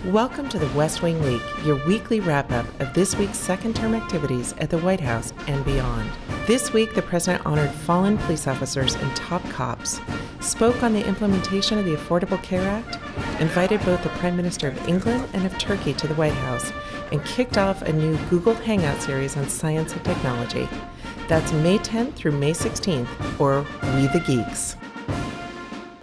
Welcome to the West Wing Week, your weekly wrap-up of this week's second-term activities at the White House and beyond. This week, the President honored fallen police officers and top cops, spoke on the implementation of the Affordable Care Act, invited both the Prime Minister of England and of Turkey to the White House, and kicked off a new Google Hangout series on science and technology. That's May 10th through May 16th, or We the Geeks.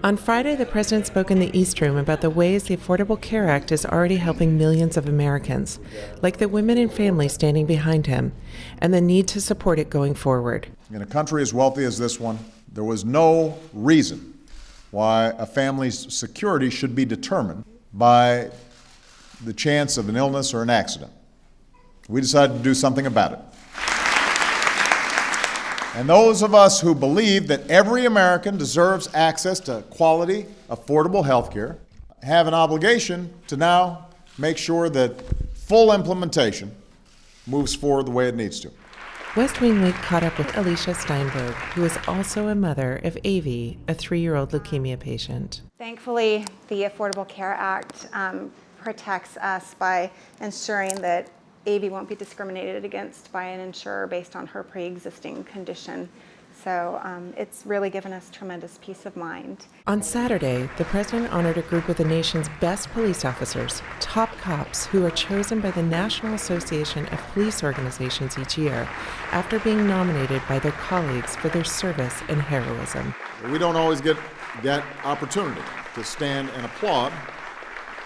On Friday, the President spoke in the East Room about the ways the Affordable Care Act is already helping millions of Americans, like the women and families standing behind him, and the need to support it going forward. In a country as wealthy as this one, there was no reason why a family's security should be determined by the chance of an illness or an accident. We decided to do something about it. And those of us who believe that every American deserves access to quality, affordable health care have an obligation to now make sure that full implementation moves forward the way it needs to. West Wing Week caught up with Alicia Steinberg, who is also a mother of Avi, a 3-year-old leukemia patient. Thankfully, the Affordable Care Act protects us by ensuring that Avi won't be discriminated against by an insurer based on her pre-existing condition. So it's really given us tremendous peace of mind. On Saturday, the President honored a group of the nation's best police officers, top cops, who are chosen by the National Association of Police Organizations each year after being nominated by their colleagues for their service and heroism. We don't always get that opportunity to stand and applaud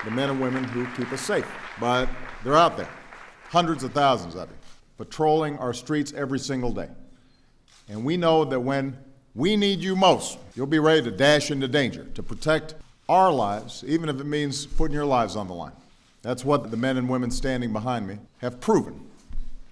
the men and women who keep us safe, but they're out there. Hundreds of thousands of you, patrolling our streets every single day. And we know that when we need you most, you'll be ready to dash into danger to protect our lives, even if it means putting your lives on the line. That's what the men and women standing behind me have proven.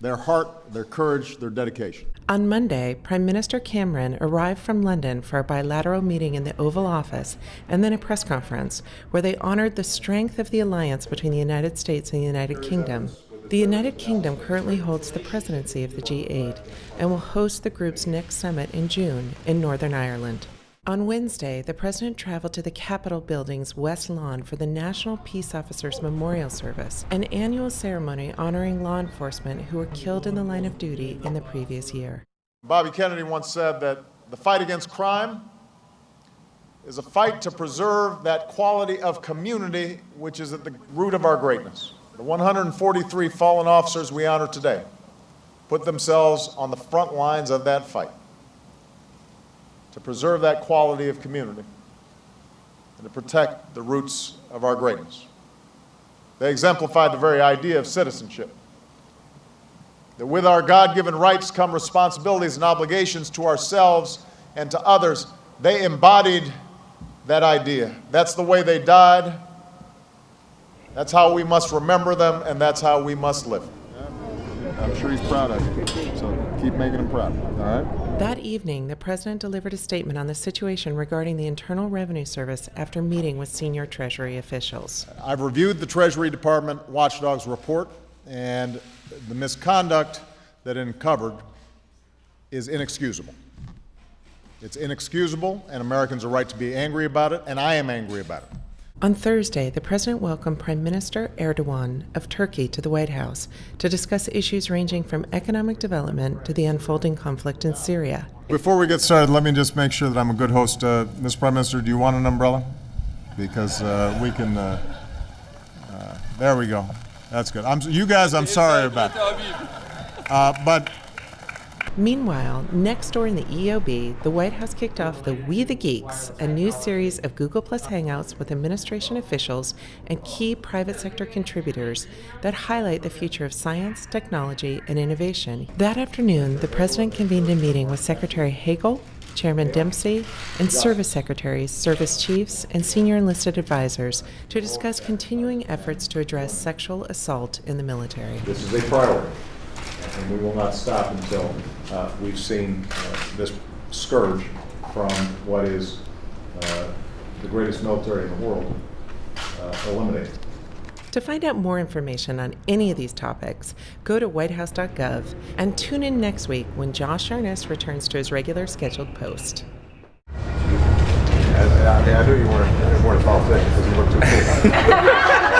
Their heart, their courage, their dedication. On Monday, Prime Minister Cameron arrived from London for a bilateral meeting in the Oval Office and then a press conference where they honored the strength of the alliance between the United States and the United Kingdom. The United Kingdom currently holds the presidency of the G8 and will host the group's next summit in June in Northern Ireland. On Wednesday, the President traveled to the Capitol building's West Lawn for the National Peace Officers Memorial Service, an annual ceremony honoring law enforcement who were killed in the line of duty in the previous year. Bobby Kennedy once said that the fight against crime is a fight to preserve that quality of community which is at the root of our greatness. The 143 fallen officers we honor today put themselves on the front lines of that fight to preserve that quality of community and to protect the roots of our greatness. They exemplified the very idea of citizenship, that with our God-given rights come responsibilities and obligations to ourselves and to others. They embodied that idea. That's the way they died. That's how we must remember them, and that's how we must live. I'm sure he's proud of you, so keep making him proud, all right? That evening, the President delivered a statement on the situation regarding the Internal Revenue Service after meeting with senior Treasury officials. I've reviewed the Treasury Department Watchdog's report, and the misconduct that it uncovered is inexcusable. It's inexcusable, and Americans are right to be angry about it, and I am angry about it. On Thursday, the President welcomed Prime Minister Erdogan of Turkey to the White House to discuss issues ranging from economic development to the unfolding conflict in Syria. Before we get started, let me just make sure that I'm a good host. Mr. Prime Minister, do you want an umbrella? Because we can, there we go. That's good. You guys, I'm sorry about it. But meanwhile, next door in the EOB, the White House kicked off the We the Geeks, a new series of Google Plus Hangouts with administration officials and key private sector contributors that highlight the future of science, technology, and innovation. That afternoon, the President convened a meeting with Secretary Hagel, Chairman Dempsey, and service secretaries, service chiefs, and senior enlisted advisors to discuss continuing efforts to address sexual assault in the military. This is a priority, and we will not stop until we've seen this scourge from what is the greatest military in the world eliminated. To find out more information on any of these topics, go to whitehouse.gov and tune in next week when Josh Arness returns to his regular scheduled post. I knew you weren't a politician because you look too cool.